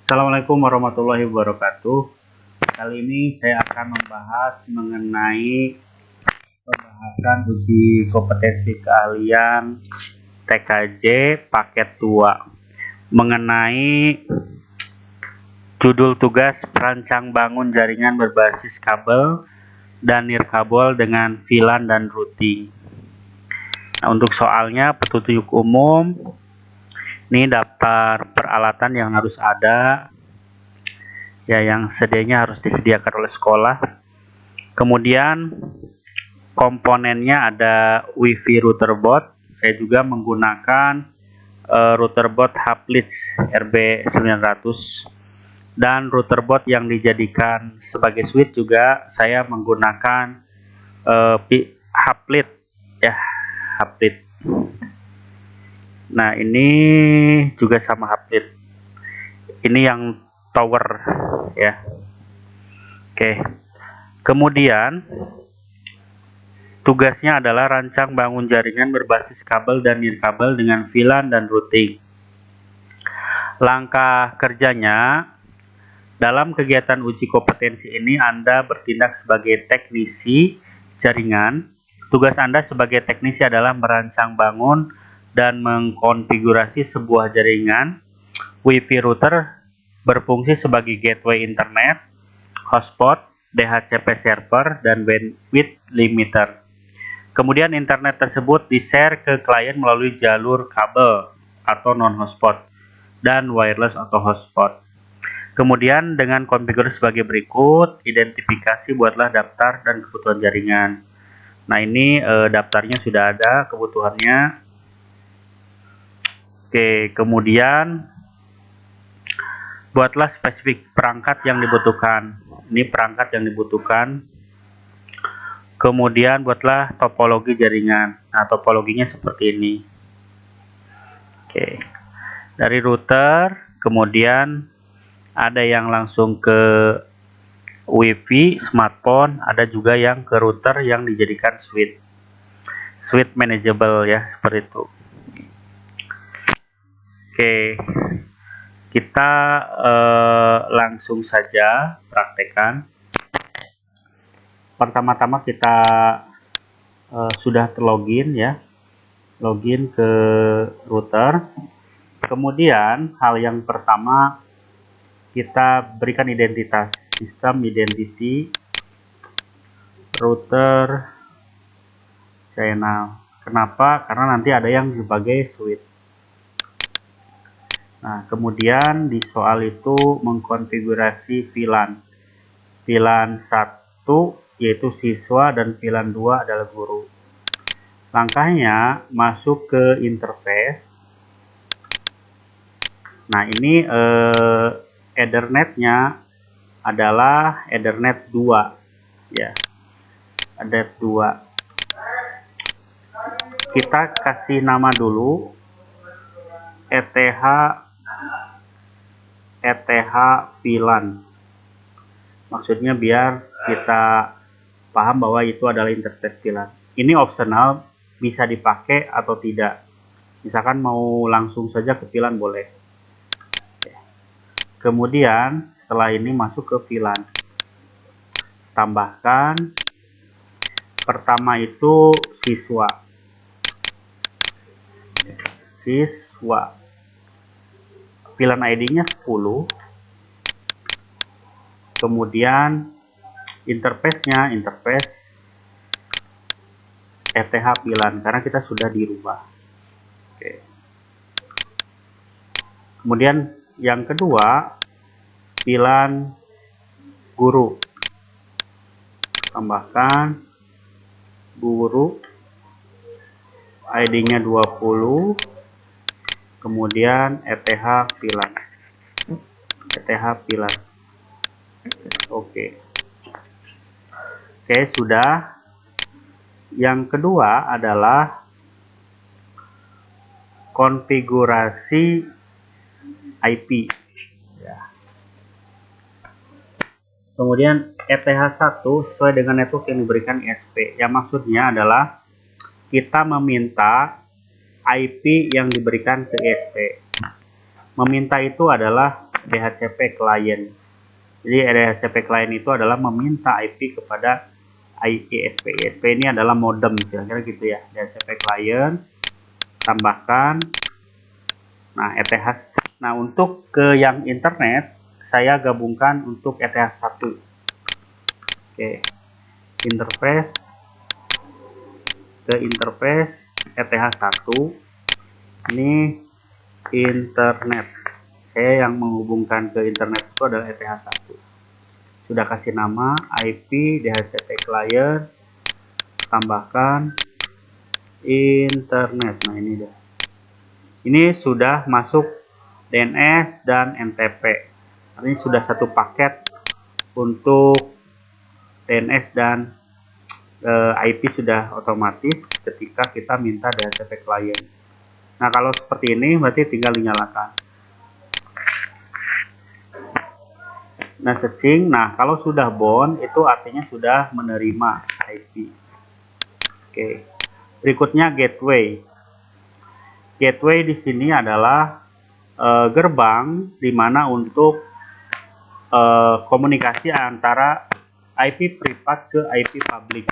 Assalamualaikum warahmatullahi wabarakatuh. Kali ini saya akan membahas mengenai pembahasan uji kompetensi keahlian TKJ paket 2 mengenai judul tugas perancang bangun jaringan berbasis kabel dan nirkabel dengan VLAN dan routing. Nah, untuk soalnya petunjuk umum, ini daftar peralatan yang harus ada, ya, yang sedianya harus disediakan oleh sekolah. Kemudian komponennya ada WiFi router board. Saya juga menggunakan router board Hublitz RB900, dan router board yang dijadikan sebagai switch juga saya menggunakan Hublitz, ya, Hublitz. Nah, ini juga sama Hublitz. Ini yang tower, ya. Oke. Kemudian tugasnya adalah rancang bangun jaringan berbasis kabel dan nirkabel dengan VLAN dan routing. Langkah kerjanya, dalam kegiatan uji kompetensi ini Anda bertindak sebagai teknisi jaringan. Tugas Anda sebagai teknisi adalah merancang bangun dan mengkonfigurasi sebuah jaringan WiFi router berfungsi sebagai gateway internet, hotspot, DHCP server, dan bandwidth limiter. Kemudian internet tersebut di-share ke klien melalui jalur kabel atau non-hotspot dan wireless atau hotspot. Kemudian dengan konfigurasi sebagai berikut, identifikasi, buatlah daftar dan kebutuhan jaringan. Nah, ini daftarnya sudah ada, kebutuhannya. Oke, kemudian buatlah spesifik perangkat yang dibutuhkan. Ini perangkat yang dibutuhkan. Kemudian buatlah topologi jaringan. Nah, topologinya seperti ini. Oke. Dari router, kemudian ada yang langsung ke WiFi, smartphone, ada juga yang ke router yang dijadikan switch. Switch manageable, ya, seperti itu. Oke. Kita langsung saja praktekkan. Pertama-tama kita sudah terlogin, ya, login ke router. Kemudian hal yang pertama, kita berikan identitas sistem identity router channel. Kenapa? Karena nanti ada yang sebagai switch. Nah, kemudian di soal itu mengkonfigurasi VLAN. VLAN 1 yaitu siswa dan VLAN 2 adalah guru. Langkahnya masuk ke interface. Nah, ini Ethernetnya adalah Ethernet 2, ya. Ethernet 2. Kita kasih nama dulu ETH VLAN. Maksudnya biar kita paham bahwa itu adalah interface VLAN. Ini optional, bisa dipakai atau tidak. Misalkan mau langsung saja ke VLAN boleh. Kemudian setelah ini masuk ke VLAN. Tambahkan pertama itu siswa. VLAN ID-nya 10. Kemudian interface-nya interface ETH VLAN karena kita sudah dirubah. Oke. Kemudian yang kedua, VLAN guru. Tambahkan guru, ID-nya 20. Kemudian ETH VLAN. ETH VLAN. Oke. Oke, sudah. Yang kedua adalah konfigurasi IP, ya. Kemudian ETH1 sesuai dengan network yang diberikan ISP. Yang maksudnya adalah kita meminta IP yang diberikan ke ISP. Meminta itu adalah DHCP client. Jadi DHCP client itu adalah meminta IP kepada ISP. ISP ini adalah modem, kira-kira gitu ya. DHCP client tambahkan ETH. Nah, untuk ke yang internet saya gabungkan untuk ETH 1. Oke. Interface ke interface ETH 1. Ini internet. Saya yang menghubungkan ke internet itu adalah ETH 1. Sudah kasih nama IP DHCP client, tambahkan internet. Nah, ini dia. Ini sudah masuk DNS dan NTP. Ini sudah satu paket untuk DNS dan IP sudah otomatis ketika kita minta DHCP client. Nah, kalau seperti ini berarti tinggal dinyalakan. Nah, searching. Nah, kalau sudah bound itu artinya sudah menerima IP. Oke. Berikutnya gateway. Gateway di sini adalah gerbang di mana untuk komunikasi antara IP privat ke IP public.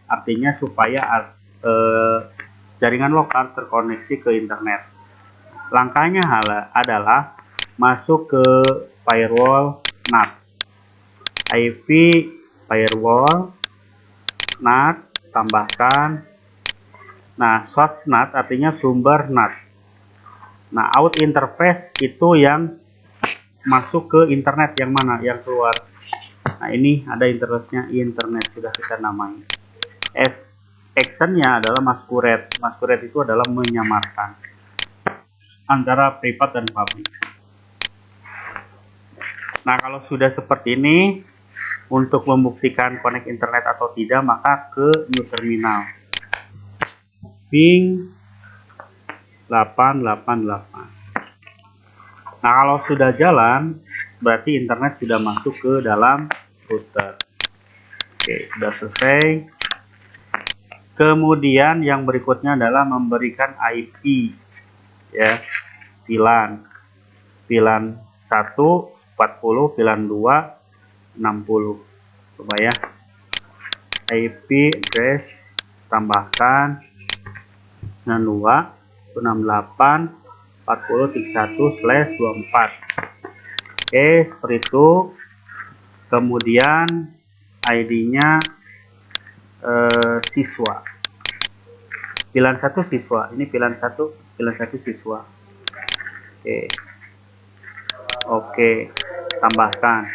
Artinya supaya jaringan lokal terkoneksi ke internet. Langkahnya adalah masuk ke firewall NAT. IP firewall NAT tambahkan. Nah, source NAT artinya sumber NAT. Nah, out interface itu yang masuk ke internet, yang mana? Yang keluar. Nah, ini ada interface-nya internet, sudah kita namai. Action-nya adalah masquerade. Masquerade itu adalah menyamarkan antara privat dan public. Nah, kalau sudah seperti ini, untuk membuktikan connect internet atau tidak, maka ke new terminal. Ping 888. Nah, kalau sudah jalan, berarti internet sudah masuk ke dalam router. Oke, sudah selesai. Kemudian yang berikutnya adalah memberikan IP, ya, VLAN. VLAN 1 40, VLAN 2 60. Coba ya. IP address tambahkan 62 168 4031/24. Oke, seperti itu. Kemudian ID-nya siswa. VLAN 1 siswa. Ini VLAN 1 siswa. Oke, tambahkan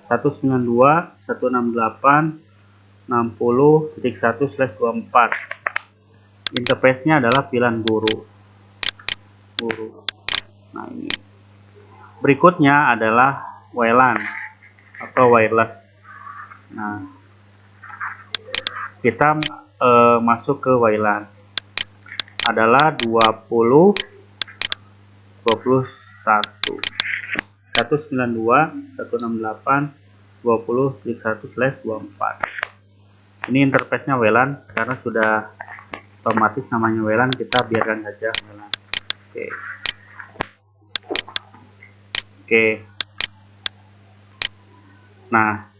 192 168 60.1/24. Interface-nya adalah VLAN guru. Nah, ini. Berikutnya adalah WLAN atau wireless. Nah, kita masuk ke WLAN. Adalah 20 21 192 168 20.1/24. Ini interface-nya WLAN, karena sudah otomatis namanya WLAN, kita biarkan saja WLAN. Oke. Nah,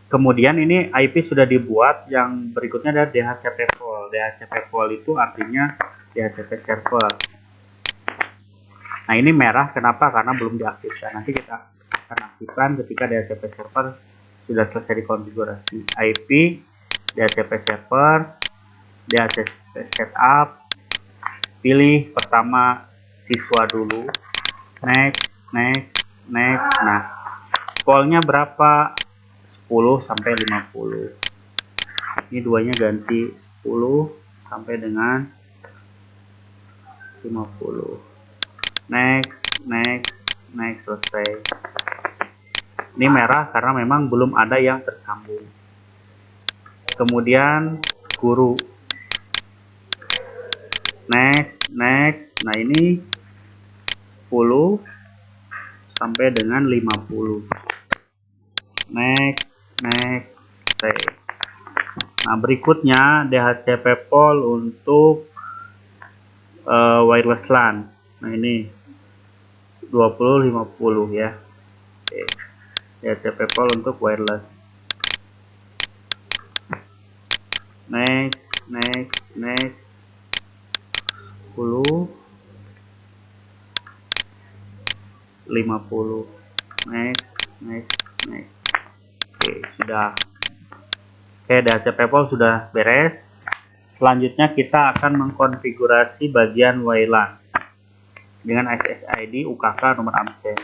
kemudian ini IP sudah dibuat. Yang berikutnya adalah DHCP pool. DHCP pool itu artinya DHCP server. Nah, ini merah kenapa? Karena belum diaktifkan. Nanti kita akan aktifkan ketika DHCP server sudah selesai dikonfigurasi. IP DHCP server, DHCP setup. Pilih pertama siswa dulu. Next. Nah, poolnya berapa? 10 sampai 50. Ini duanya ganti 10 sampai dengan 50. Next, selesai. Ini merah karena memang belum ada yang tersambung. Kemudian guru. Next. Nah, ini 10 sampai dengan 50. Next. Nah, berikutnya DHCP pool untuk wireless LAN. Nah, ini 2050 ya. Oke. DHCP pol untuk wireless. Next 10 50. Next. Oke, sudah. Oke, DHCP pol sudah beres. Selanjutnya kita akan mengkonfigurasi bagian WLAN dengan SSID UKK nomor absen.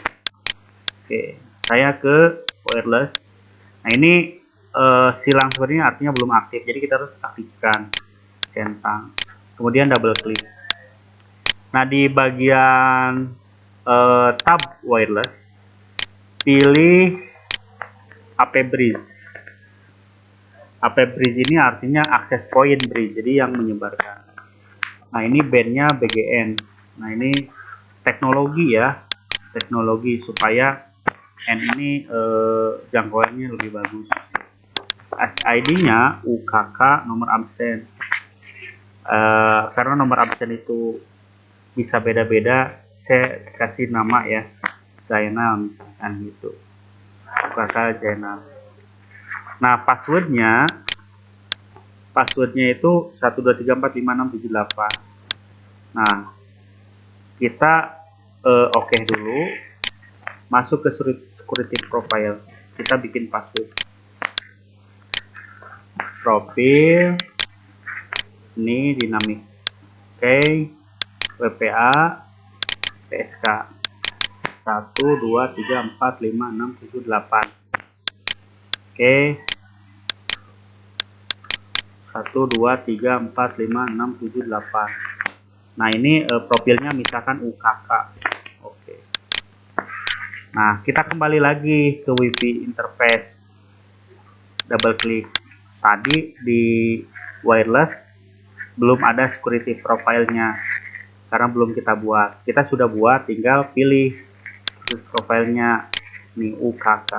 Oke, saya ke wireless. Nah, ini silang seperti ini artinya belum aktif, jadi kita harus aktifkan, centang, kemudian double klik. Nah, di bagian tab wireless pilih AP Bridge. AP Bridge ini artinya access point bridge, jadi yang menyebarkan. Nah, ini bandnya BGN. Nah, ini teknologi ya, teknologi supaya N ini jangkauannya lebih bagus. SID-nya UKK nomor absen. Karena nomor absen itu bisa beda-beda, saya kasih nama ya, Zainal misalkan gitu, UKK Zainal. Nah, passwordnya itu 123456778. Nah, kita oke dulu, masuk ke security profile, kita bikin password. Profil ini dinamik. Oke, WPA PSK 1 2 3 4 5 6 7 8. Oke, 1 2 3 4 5 6 7 8. Nah, ini profilnya misalkan UKK. Oke. Nah, kita kembali lagi ke WiFi interface, double klik. Tadi di wireless belum ada security profile-nya karena belum kita buat. Kita sudah buat, tinggal pilih profilnya nih, UKK.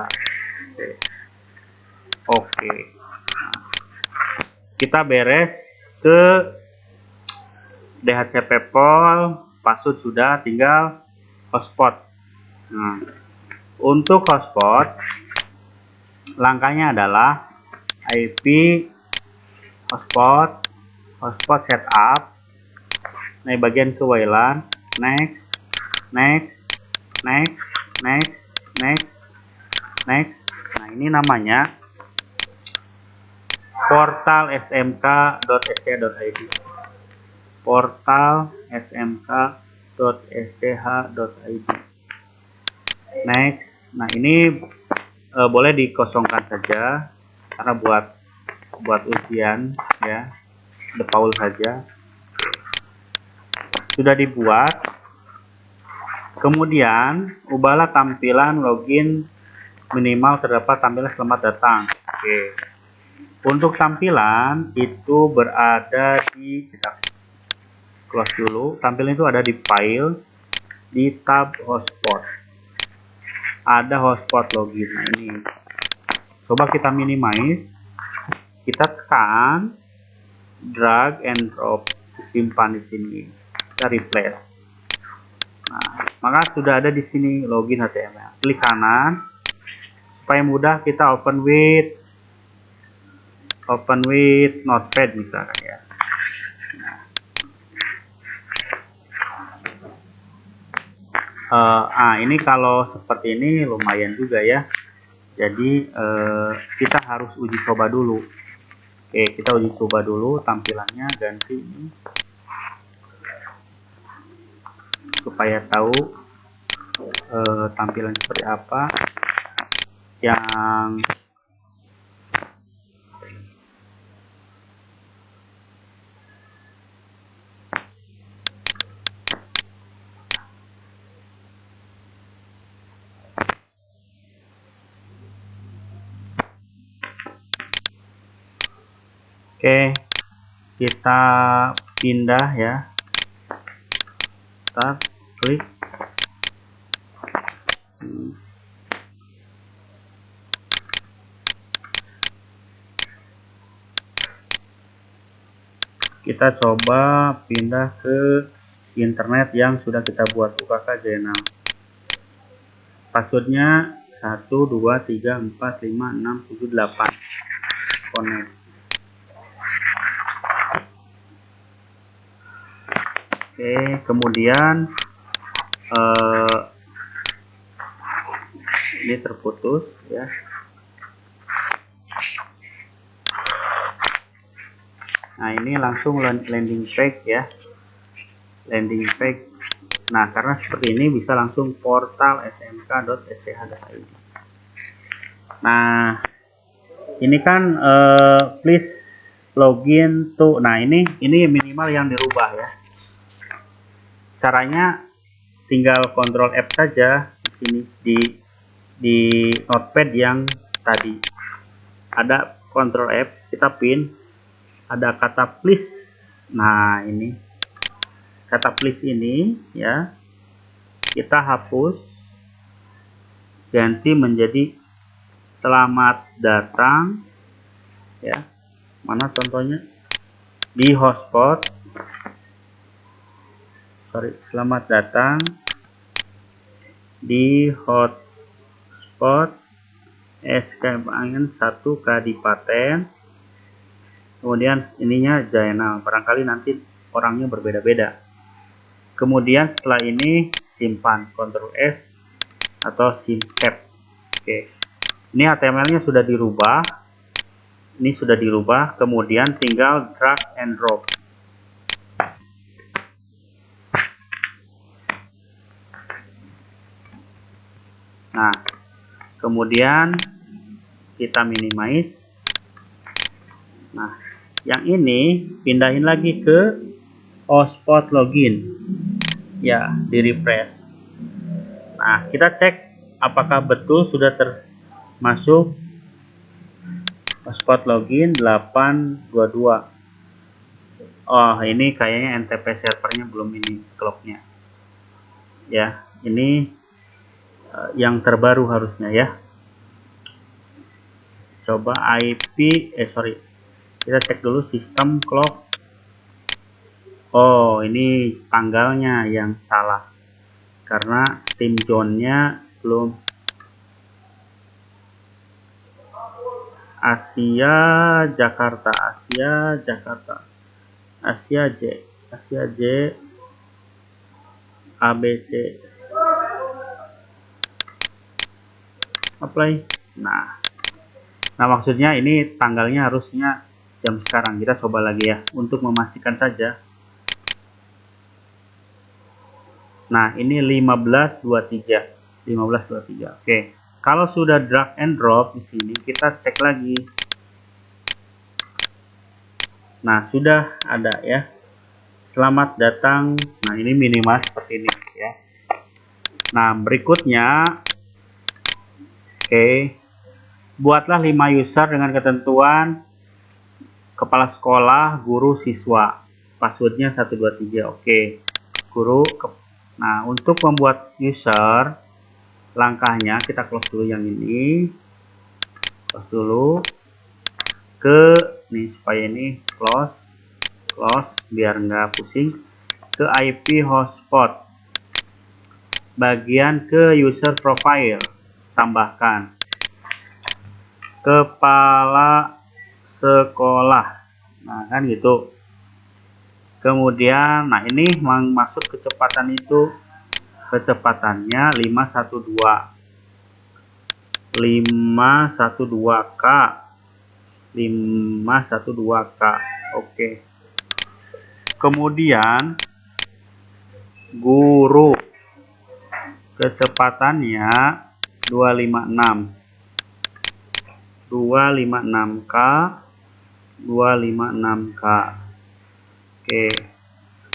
Oke. Nah, kita beres ke DHCP pol, password sudah, tinggal hotspot. Nah, untuk hotspot langkahnya adalah IP hotspot setup. Nah, bagian ke WLAN, next. Nah, ini namanya portal smk.sch.id. portal smk.sch.id. Next. Nah, ini boleh dikosongkan saja karena buat ujian ya, default saja. Sudah dibuat. Kemudian ubahlah tampilan login minimal terdapat tampilan selamat datang. Oke. Untuk tampilan itu berada di, kita close dulu. Tampilan itu ada di file, di tab hotspot. Ada hotspot login. Nah, ini coba kita minimize, kita tekan, drag and drop, disimpan di sini, kita replace. Nah, maka sudah ada di sini login HTML. Klik kanan supaya mudah, kita open with Notepad misalkan ya. Ini kalau seperti ini lumayan juga ya. Jadi kita harus uji coba dulu. Oke, kita uji coba dulu tampilannya, ganti ini supaya tahu tampilan seperti apa yang oke, kita pindah ya, start, klik. Kita coba pindah ke internet yang sudah kita buat, UKK Zainal. Passwordnya 1 2 3 4 5 6 7 8. Connect. Oke, kemudian ini terputus ya. Nah, ini langsung landing page ya. Landing page. Nah, karena seperti ini bisa langsung portal smk.sch.id. Nah, ini kan please login to. Nah, ini minimal yang dirubah ya. Caranya tinggal Ctrl F saja di sini di notepad yang tadi. Ada Ctrl F, kita pin, ada kata please. Nah, ini kata please ini ya. Kita hapus, ganti menjadi selamat datang ya. Mana contohnya? Di hotspot. Selamat datang di hotspot SKM 1 Kadipaten. Kemudian ininya Jainal. Barangkali nanti orangnya berbeda-beda. Kemudian setelah ini simpan, Ctrl S atau save. Oke. Ini HTML-nya sudah dirubah. Ini sudah dirubah. Kemudian tinggal drag and drop. Nah, kemudian kita minimize. Nah, yang ini pindahin lagi ke hotspot login. Ya, di refresh. Nah, kita cek apakah betul sudah termasuk hotspot login 822. Oh, ini kayaknya NTP servernya belum ini clocknya. Ya, ini yang terbaru harusnya ya. Coba IP, kita cek dulu sistem clock. Oh, ini tanggalnya yang salah karena tim zone-nya belum. Asia Jakarta, Asia J, ABC. Apply. Nah, maksudnya ini tanggalnya harusnya jam sekarang. Kita coba lagi ya untuk memastikan saja. Nah, ini 1523. Oke. Kalau sudah drag and drop di sini, kita cek lagi. Nah, sudah ada ya. Selamat datang. Nah, ini minimal seperti ini ya. Nah, berikutnya buatlah 5 user dengan ketentuan kepala sekolah, guru, siswa. Passwordnya 123. Oke. Guru. Nah, untuk membuat user, langkahnya kita close dulu yang ini. Close dulu. Nih supaya ini close biar nggak pusing. Ke IP hotspot. Bagian ke user profile. Tambahkan kepala sekolah. Nah, kan gitu. Kemudian, nah ini masuk kecepatan itu, kecepatannya 512K. Oke. Kemudian guru kecepatannya 256K. Oke.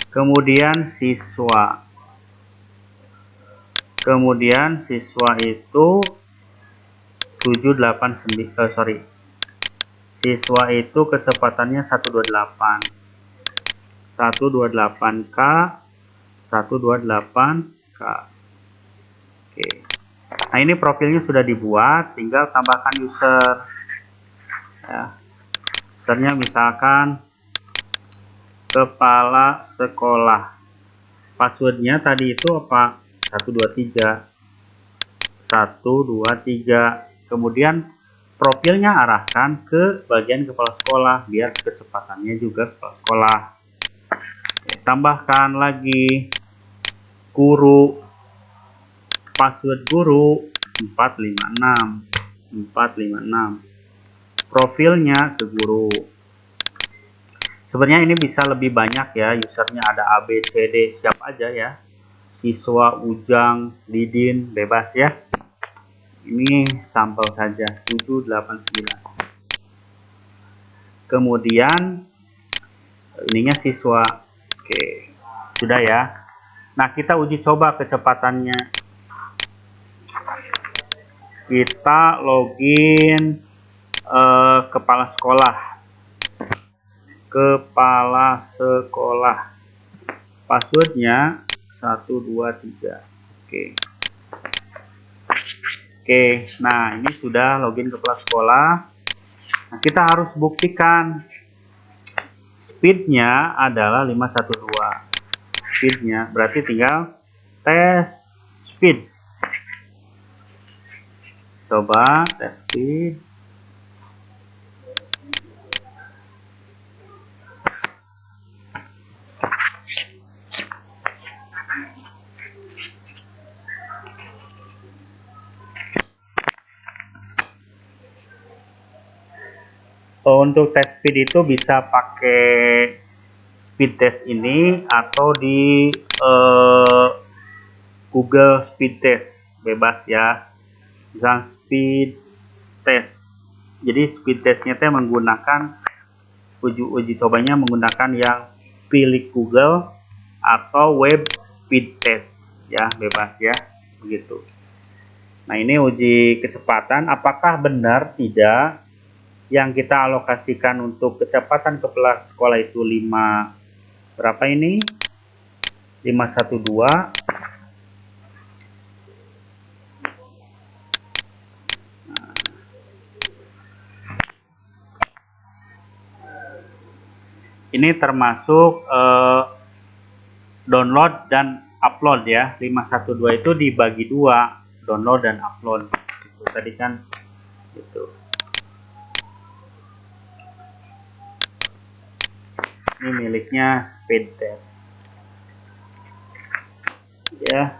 Kemudian siswa itu 789. Siswa itu kecepatannya 128K. Oke. Nah, ini profilnya sudah dibuat, tinggal tambahkan user ya. Usernya misalkan kepala sekolah. Passwordnya tadi itu apa? 123. 1, 2, 3. Kemudian profilnya arahkan ke bagian kepala sekolah biar kecepatannya juga kepala sekolah. Oke, tambahkan lagi guru, password guru 456 456, profilnya ke guru. Sebenarnya ini bisa lebih banyak ya, usernya ada A, B, C, D, siap aja ya. Siswa, Ujang, Didin, bebas ya. Ini sampel saja, 789. Kemudian ininya siswa. Oke, sudah ya. Nah, kita uji coba kecepatannya. Kita login kepala sekolah. Kepala sekolah. Passwordnya 123. Oke, nah ini sudah login kepala sekolah. Nah, kita harus buktikan speednya adalah 512. Speednya berarti tinggal tes speed. Coba tes speed. Untuk tes speed itu bisa pakai speed test ini atau di Google speed test, bebas ya. Misalnya speed test. Jadi speed testnya itu menggunakan uji cobanya menggunakan yang pilih Google atau web speed test ya, bebas ya, begitu. Nah, ini uji kecepatan apakah benar tidak yang kita alokasikan untuk kecepatan kepala sekolah itu 5 berapa ini? 512. Ini termasuk download dan upload ya. 512 itu dibagi 2, download dan upload. Itu tadi kan gitu. Ini miliknya speed test. Ya.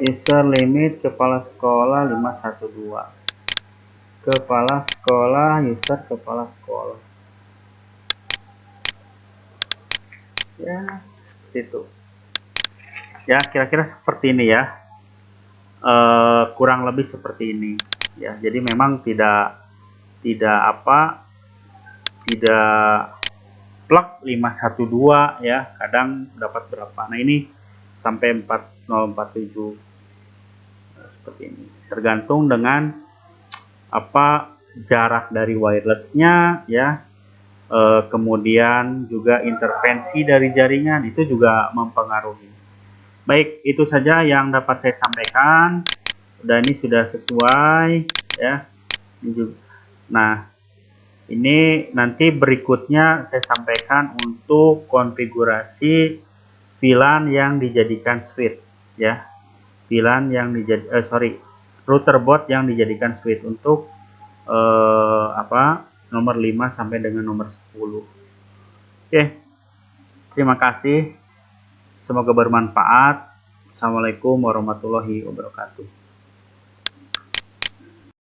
User limit kepala sekolah 512. Kepala sekolah, user kepala sekolah. Ya, itu. Ya, kira-kira seperti ini ya. Kurang lebih seperti ini. Ya, jadi memang tidak plug 512 ya, kadang dapat berapa. Nah, ini sampai 4047 seperti ini. Tergantung dengan jarak dari wirelessnya ya. Kemudian juga intervensi dari jaringan itu juga mempengaruhi. Baik, itu saja yang dapat saya sampaikan. Dan ini sudah sesuai ya. Nah, ini nanti berikutnya saya sampaikan untuk konfigurasi VLAN yang dijadikan switch ya. VLAN yang router board yang dijadikan switch untuk nomor 5 sampai dengan nomor 10. Oke. Terima kasih. Semoga bermanfaat. Assalamualaikum warahmatullahi wabarakatuh.